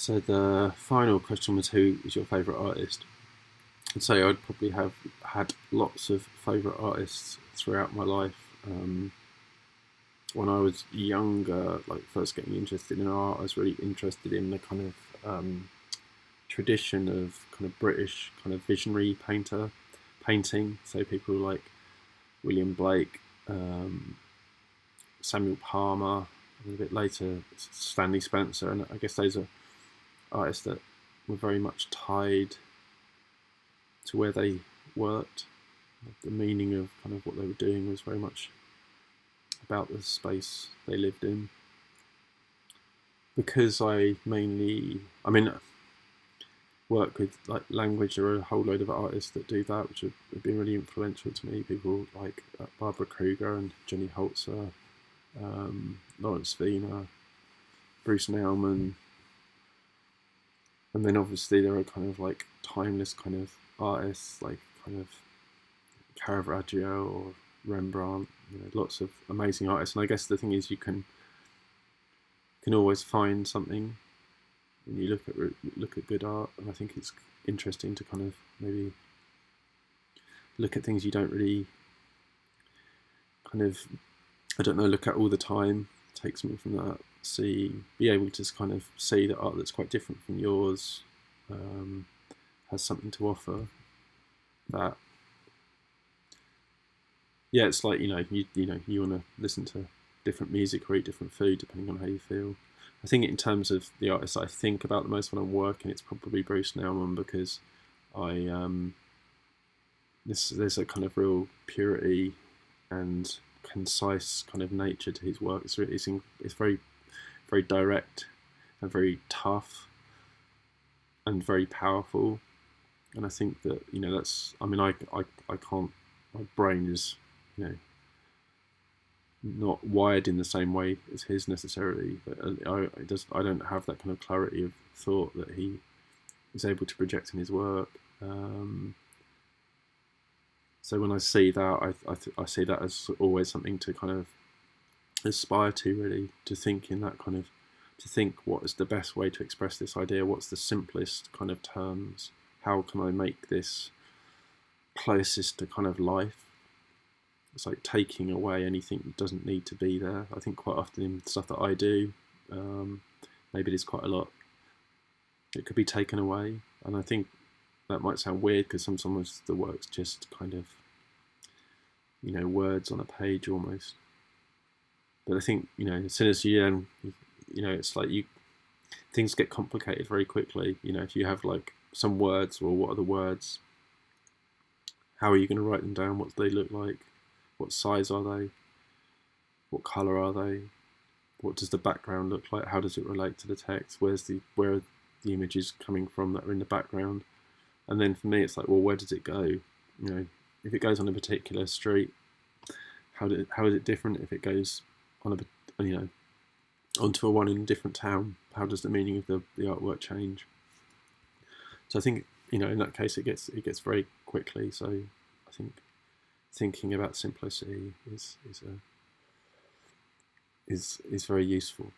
So the final question was, who is your favourite artist? I'd say I'd probably have had lots of favourite artists throughout my life. When I was younger, like first getting interested in art, I was really interested in the kind of tradition of kind of British kind of visionary painting. So people like William Blake, um, Samuel Palmer, and a bit later Stanley Spencer, and I guess those are artists that were very much tied to where they worked. The meaning of kind of what they were doing was very much about the space they lived in. Because I mean, work with like language. There are a whole load of artists that do that, which have been really influential to me. People like Barbara Kruger and Jenny Holzer, Lawrence Wiener, Bruce Nauman, and then obviously there are kind of like timeless kind of artists like kind of Caravaggio or Rembrandt. Lots of amazing artists, and I guess the thing is you can always find something when you look at good art, and I think it's interesting to kind of maybe look at things you don't really kind of look at all the time. Take something from that, be able to kind of see that art that's quite different from yours has something to offer. That it's like you want to listen to different music or eat different food depending on how you feel. I think in terms of the artists I think about the most when I'm working, it's probably Bruce Nauman, because there's a kind of real purity and concise kind of nature to his work. It's very very direct and very tough and very powerful. And I think that that's, I mean, I can't, my brain is not wired in the same way as his necessarily. But I don't have that kind of clarity of thought that he is able to project in his work. So when I see that, I see that as always something to kind of aspire to, really, to think in that kind of, to think what is the best way to express this idea, what's the simplest kind of terms, how can I make this closest to kind of life. It's like taking away anything that doesn't need to be there. I think quite often in stuff that I do, maybe there's quite a lot it could be taken away, and I think that might sound weird because sometimes the work's just kind of words on a page almost. But I think as soon as it's like things get complicated very quickly. If you have like some words, well, what are the words? How are you going to write them down? What do they look like? What size are they? What colour are they? What does the background look like? How does it relate to the text? Where are the images coming from that are in the background? And then for me, it's like, well, where does it go? If it goes on a particular street, how is it different if it goes on onto a one in a different town? How does the meaning of the artwork change? So I think in that case it gets very quickly. So I think thinking about simplicity is very useful.